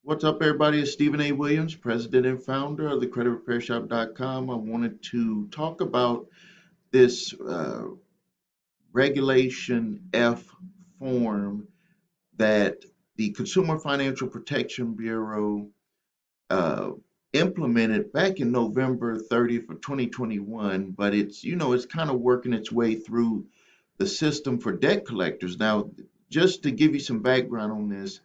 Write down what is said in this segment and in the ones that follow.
What's up, everybody? It's Stephen A. Williams, president and founder of the creditrepairshop.com. I wanted to talk about this Regulation F form that the Consumer Financial Protection Bureau uh, implemented back in November 30th of 2021, but it's kind of working its way through the system for debt collectors. Now, just to give you some background on this,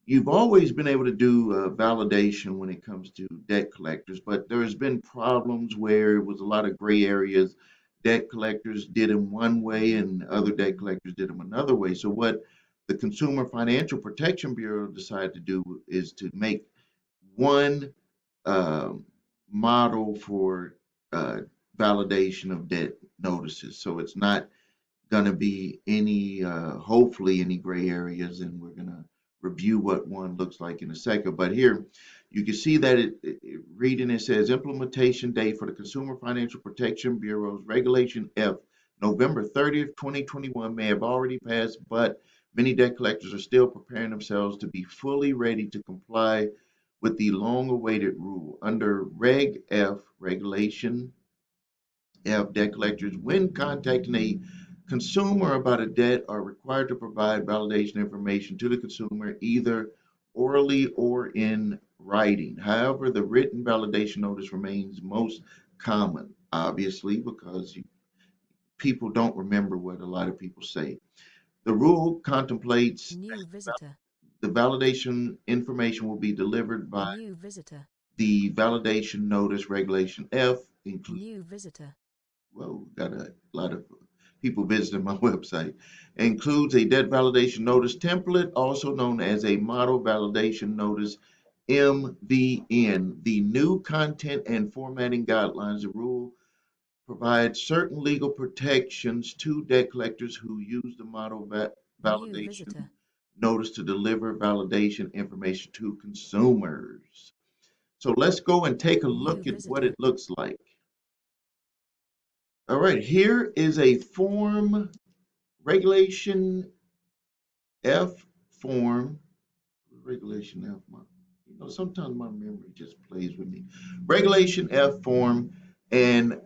you've always been able to do validation when it comes to debt collectors, but there's been problems where it was a lot of gray areas. Debt collectors did them one way and other debt collectors did them another way. So what the Consumer Financial Protection Bureau decided to do is to make one um model for uh, validation of debt notices. So it's not going to be any, hopefully, any gray areas, and we're going to review what one looks like in a second. But here, you can see that reading it says implementation date for the Consumer Financial Protection Bureau's Regulation F, November 30th, 2021, may have already passed, but many debt collectors are still preparing themselves to be fully ready to comply with the long awaited rule. Under Reg F, Regulation F, debt collectors, when contacting a consumer about a debt, are required to provide validation information to the consumer, either orally or in writing. However, the written validation notice remains most common, obviously, because people don't remember what a lot of people say. The rule contemplates New visitor. the validation information will be delivered by New visitor. the validation notice regulation F, include. New visitor. Well, got a lot of people visiting my website. Includes a debt validation notice template, also known as a model validation notice, MVN. The new content and formatting guidelines, the rule provides certain legal protections to debt collectors who use the model New validation visitor. notice to deliver validation information to consumers. So let's go and take a New look at what it visitor. looks like. All right, here is a form, regulation F form, regulation F, sometimes my memory just plays with me. Regulation F form, and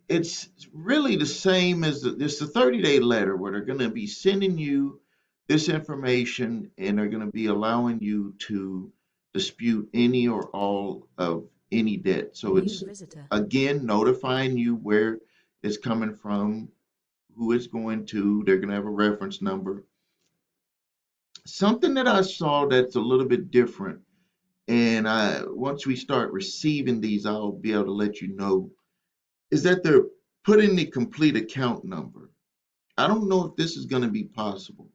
it's really the same as it's the 30-day letter where they're going to be sending you this information and they're going to be allowing you to dispute any or all of any debt. So New it's visitor. again notifying you where it's coming from, who it's going to. They're going to have a reference number. Something that I saw that's a little bit different, and once we start receiving these, I'll be able to let you know, is that they're putting the complete account number. I don't know if this is going to be possible.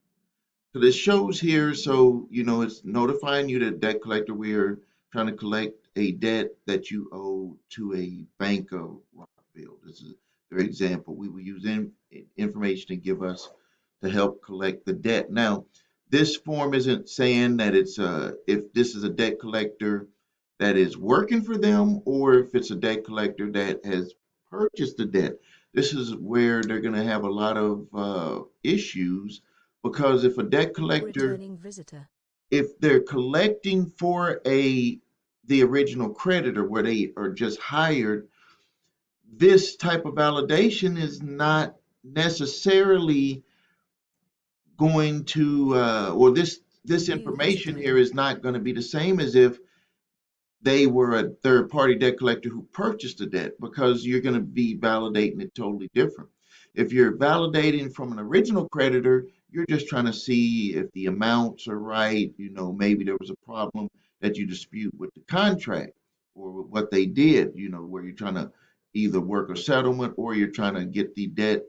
Because it shows here, so it's notifying you that debt collector, we are trying to collect a debt that you owe to a bank of Rockville. This is their example. We will use information to give us to help collect the debt. Now, this form isn't saying that it's if this is a debt collector that is working for them or if it's a debt collector that has purchased the debt. This is where they're going to have a lot of issues because if a debt collector, Returning visitor. if they're collecting for the original creditor where they are just hired, this type of validation is not necessarily going to or this New information visitor. here is not going to be the same as if they were a third party debt collector who purchased the debt, because you're going to be validating it totally different. If you're validating from an original creditor, you're just trying to see if the amounts are right. Maybe there was a problem that you dispute with the contract or with what they did, where you're trying to either work a settlement or you're trying to get the debt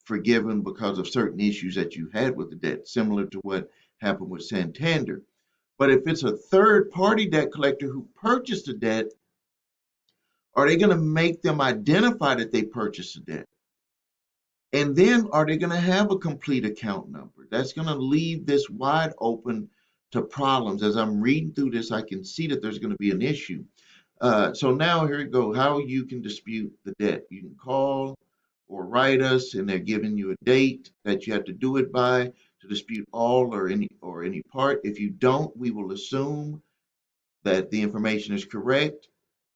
forgiven because of certain issues that you had with the debt, similar to what happened with Santander. But if it's a third party debt collector who purchased the debt, are they going to make them identify that they purchased the debt? And then are they going to have a complete account number? That's going to leave this wide open to problems. As I'm reading through this, I can see that there's going to be an issue. So now here we go. How you can dispute the debt. You can call or write us, and they're giving you a date that you have to do it by to dispute all or any part. If you don't, we will assume that the information is correct.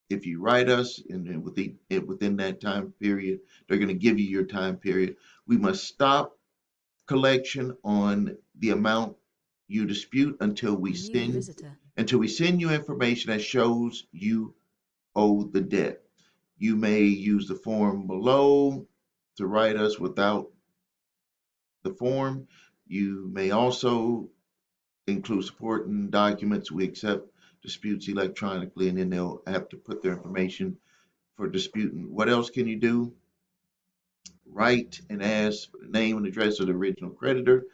If you write us and then within that time period, they're going to give you your time period. We must stop collection on the amount you dispute New visitor. until we send you information that shows you owe the debt. You may use the form below to write us without the form. You may also include supporting documents. We accept disputes electronically, and then they'll have to put their information for disputing. What else can you do? Write and ask for the name and address of the original creditor.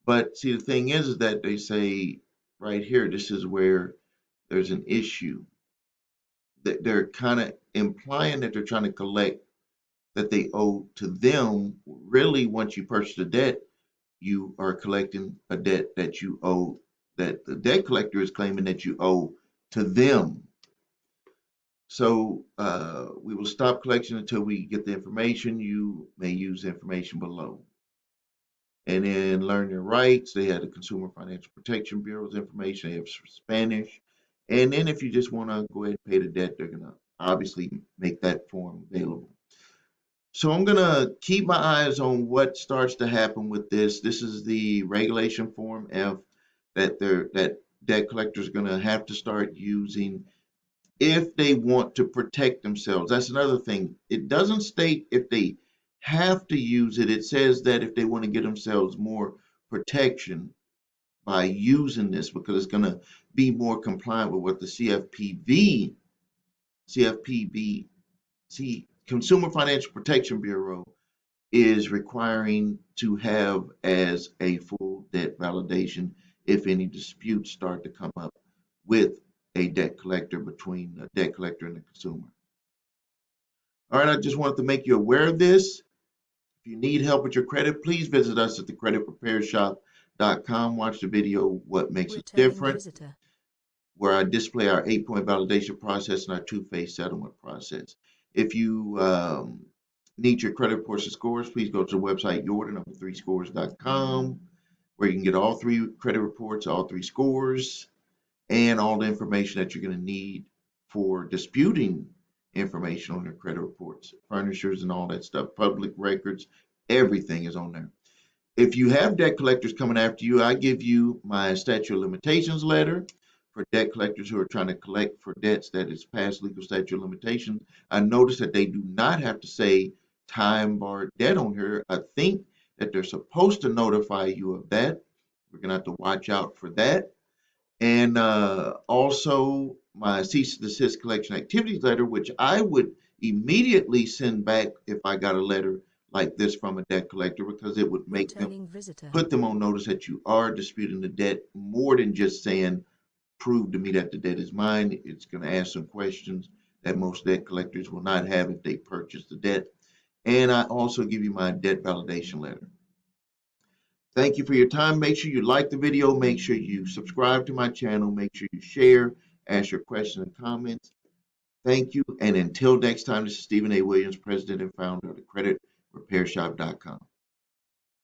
But see, the thing is that they say right here, this is where there's an issue. That they're kind of implying that they're trying to collect that they owe to them. Really, once you purchase a debt, you are collecting a debt that you owe, that the debt collector is claiming that you owe to them. So we will stop collection until we get the information. You may use the information below. And then learn your rights. They have the Consumer Financial Protection Bureau's information. They have Spanish. And then if you just want to go ahead and pay the debt, they're going to obviously make that form available. So I'm going to keep my eyes on what starts to happen with this. This is the regulation form F that debt collectors are going to have to start using if they want to protect themselves. That's another thing. It doesn't state if they have to use it. It says that if they want to get themselves more protection by using this, because it's going to be more compliant with what the CFPB, Consumer Financial Protection Bureau is requiring to have as a full debt validation if any disputes start to come up with a debt collector, between a debt collector and the consumer. All right, I just wanted to make you aware of this. If you need help with your credit, please visit us at thecreditrepairshop.com. Watch the video, What Makes Us Returning Different, visitor. where I display our 8-point validation process and our 2-phase settlement process. If you need your credit reports and scores, please go to the website yournumber3scores.com, where you can get all 3 credit reports, all 3 scores, and all the information that you're going to need for disputing information on your credit reports, furnishers and all that stuff, public records, everything is on there. If you have debt collectors coming after you, I give you my statute of limitations letter for debt collectors who are trying to collect for debts that is past legal statute of limitations. I notice that they do not have to say time barred debt on here. I think that they're supposed to notify you of that. We're going to have to watch out for that. And also my cease and desist collection activities letter, which I would immediately send back if I got a letter like this from a debt collector, because it would make them put them on notice that you are disputing the debt, more than just saying, prove to me that the debt is mine. It's going to ask some questions that most debt collectors will not have if they purchase the debt. And I also give you my debt validation letter. Thank you for your time. Make sure you like the video. Make sure you subscribe to my channel. Make sure you share, ask your questions and comments. Thank you. And until next time, this is Stephen A. Williams, President and founder of thecreditrepairshop.com.